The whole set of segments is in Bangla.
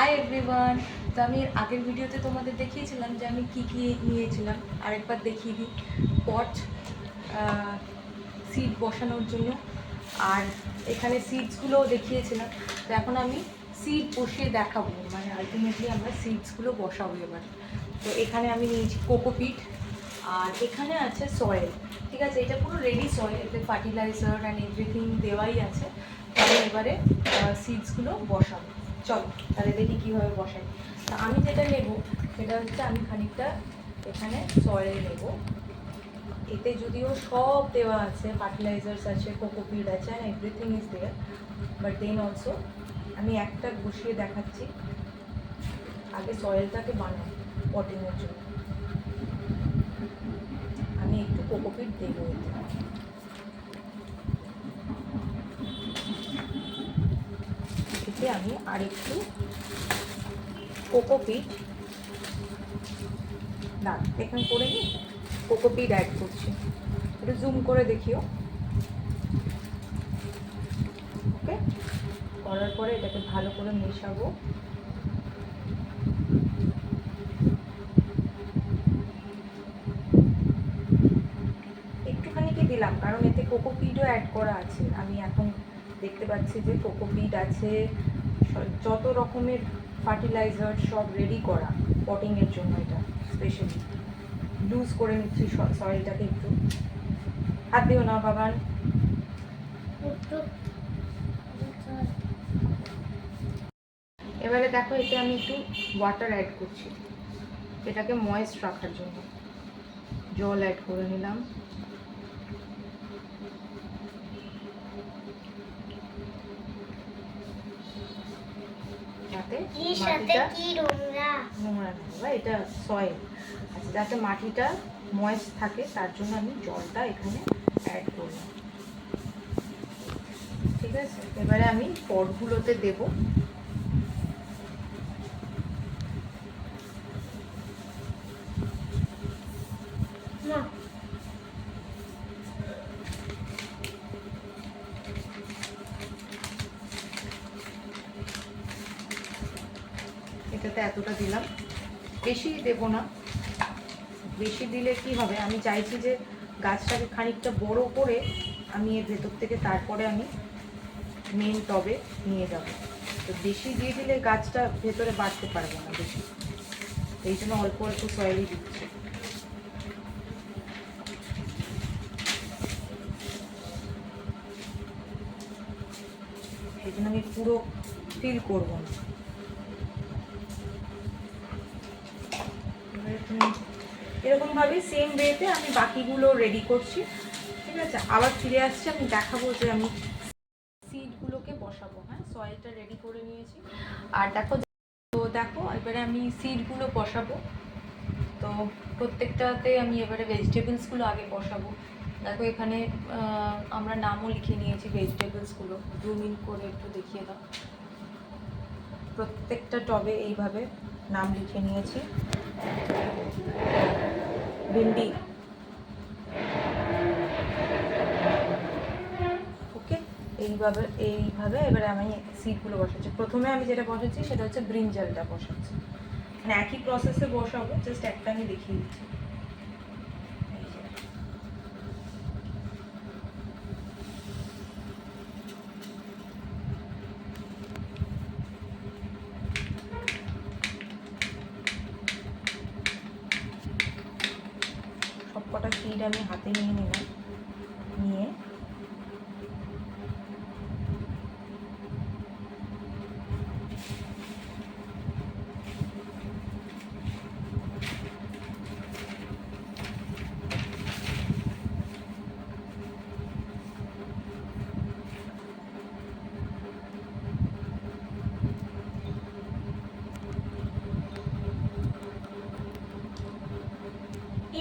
Hi everyone. তো আমি আগের ভিডিওতে তোমাদের দেখিয়েছিলাম যে আমি কি কি নিয়েছিলাম, আরেকবার দেখিয়ে দিই। পট, সিড বসানোর জন্য, আর এখানে সিডসগুলোও দেখিয়েছিলাম। তো এখন আমি সিড বসিয়ে দেখাবো, মানে আলটিমেটলি আমরা সিডসগুলো বসাবো এবার। তো এখানে আমি নিয়েছি কোকোপিট, আর এখানে আছে সয়েল। ঠিক আছে, এটা পুরো রেডি সয়েল, এতে ফার্টিলাইজার অ্যান্ড এভরিথিং দেওয়াই আছে। তো আমি এবারে সিডসগুলো বসাবো। চলো তাহলে দেখি কীভাবে বসাই। তা আমি যেটা নেব সেটা হচ্ছে, আমি খানিকটা এখানে সয়েল নেব। এতে যদিও সব দেওয়া আছে, ফার্টিলাইজার্স আছে, কোকোপিট আছে, and everything is there, but then also আমি একটা বসিয়ে দেখাচ্ছি। আগে সয়েলটাকে বানাই পটিংয়ের জন্য। আমি একটু কোকোপিট দেবো এতে আমি আরেকটু কোকোপিট না এখানে করে নিই, কোকোপিট অ্যাড করছি। একটু জুম করে দেখিও। ওকে, করার পরে এটাকে ভালো করে মেশাবো। একটুখানি কি দিলাম, কারণ এতে কোকোপিটও অ্যাড করা আছে। আমি এখন দেখতে পাচ্ছি যে কোকোপিট আছে, যত রকমের ফার্টিলাইজার সব রেডি করা পটিংয়ের জন্য। এটা স্পেশালি লুজ করে নিচ্ছি সয়েলটাকে একটু। হাত দিও না বাগান। এবারে দেখো, এতে আমি একটু ওয়াটার অ্যাড করছি, এটাকে ময়েস্ট রাখার জন্য। জল অ্যাড করে নিলাম। যাতে নোংরা না, এটা সয়েল আচ্ছা, যাতে মাটিটা ময়েস্ট থাকে তার জন্য আমি জলটা এখানে অ্যাড করলাম। ঠিক আছে, এবারে আমি পটগুলোতে দেব। এটাতে এতটা দিলাম, বেশি দেব না। বেশি দিলে কি হবে, আমি চাইছি যে গাছটাকে খানিকটা বড় করে আমি এর ভেতর থেকে তারপরে আমি মেন টবে নিয়ে যাব। তো বেশি দিয়ে দিলে গাছটা ভেতরে বাড়তে পারবে না বেশি, এই জন্য অল্প অল্প সয়েলই দিচ্ছি। এই জন্য আমি পুরো ফিল করব না। এরকমভাবেই সেম ওয়েতে আমি বাকিগুলো রেডি করছি। ঠিক আছে, আবার ফিরে আসছি, আমি দেখাবো যে আমি সিডগুলোকে বসাবো। হ্যাঁ, সয়েলটা রেডি করে নিয়েছি, আর দেখো এবারে আমি সিডগুলো বসাবো। তো প্রত্যেকটাতে আমি এবারে ভেজিটেবলসগুলো আগে বসাবো। দেখো এখানে আমরা নামও লিখে নিয়েছি ভেজিটেবলসগুলো। জুম ইন করে একটু দেখিয়ে দাও। প্রত্যেকটা টবে এইভাবে নাম লিখে নিয়েছি। ভিন্ডি, ওকে, এইভাবে এবারে আমি সিডগুলো বসাচ্ছি। প্রথমে আমি যেটা বসাচ্ছি সেটা হচ্ছে ব্রিঞ্জালটা বসাচ্ছি। মানে একই প্রসেসে বসাবো, জাস্ট একটা আমি দেখিয়ে দিচ্ছি। সবকটা সিড আমি হাতে নিয়ে নিলাম, নিয়ে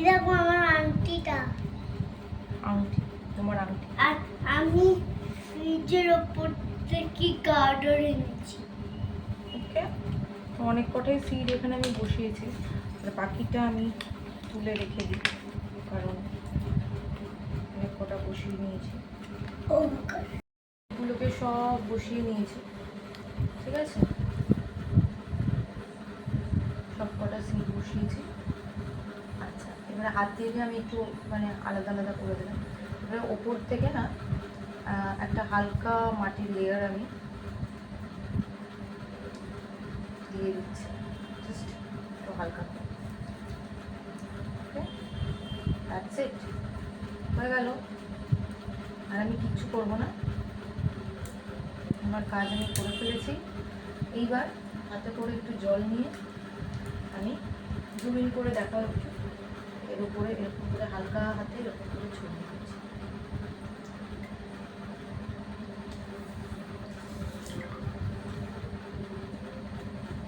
দেখো আমার আংটিটা। আংটি, তোমার আংটি। আর আমি ফ্রিজের ওপর থেকে গার্ডার এনেছি। ওকে, অনেক কটাই সিড এখানে আমি বসিয়েছি, আর বাকিটা আমি তুলে রেখে দিই, কারণ অনেক কটা বসিয়ে নিয়েছি। এগুলোকে সব বসিয়ে নিয়েছি। ঠিক আছে, মানে হাত দিয়ে আমি একটু মানে আলাদা আলাদা করে দিলাম। এবার ওপর থেকে না একটা হালকা মাটির লেয়ার আমি দিয়ে দিচ্ছি, জাস্ট একটু হালকা। ওকে, দ্যাটস ইট, হয়ে গেল। আর আমি কিচ্ছু করবো না, আমার কাজ আমি করে ফেলেছি। এইবার হাতে করে একটু জল নিয়ে আমি জুম ইন করে দেখা একটু এর উপরে এরকম করে হালকা হাতে এরকম করে ছড়িয়ে দিচ্ছি।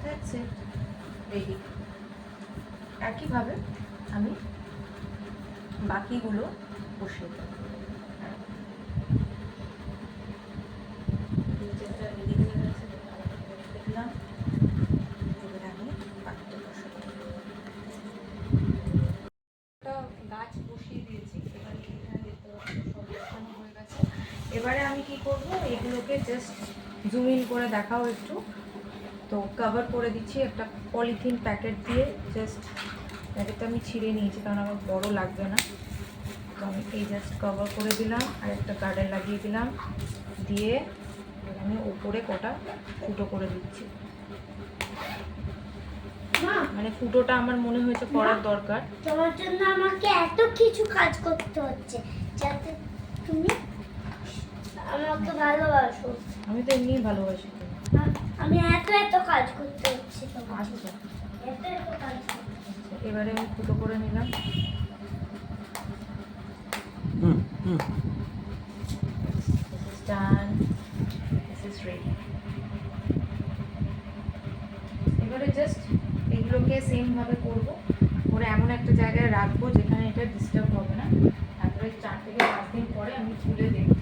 That's it, ready. একইভাবে আমি বাকিগুলো বসিয়ে দেবো। দেখলাম, এবার আমি বাকিটা বসাবো। একটা গাছ বসিয়ে দিয়েছি, এবারে এখানে দেখতে পাচ্ছি সব বসানো হয়ে গেছে। এবারে আমি কি করব, এগুলোকে জাস্ট জুম ইন করে দেখাও একটু। তো কভার করে দিচ্ছি একটা পলিথিন প্যাকেট দিয়ে, জাস্ট প্যাকেটটা আমি ছিঁড়ে নিয়েছি কারণ আমার বড় লাগবে না। তো আমি এই জাস্ট কভার করে দিলাম আর একটা গার্ডার লাগিয়ে দিলাম, দিয়ে আমি উপরে কটা ফুটো করে দিচ্ছি। মা, মানে ফুটোটা আমার মনে হয়েছে করার দরকার। তোমার জন্য আমাকে এত কিছু কাজ করতে হচ্ছে যাতে তুমি আমাকে ভালোবাসো। আমি তো এমনিই ভালোবাসি। আমি এত এত কাজ করতে হচ্ছে তোমার জন্য। আচ্ছা, এত এত কাজ করতে হচ্ছে। এবারে আমি ফুটো করে নিলাম। This is done. This is ready. এবারে জাস্ট এগুলোকে সেম ভাবে করবো, করে এমন একটা জায়গায় রাখবো যেখানে এটা ডিস্টার্ব হবে না। তারপরে 4 থেকে 5 দিন পরে আমি খুলে দেখবো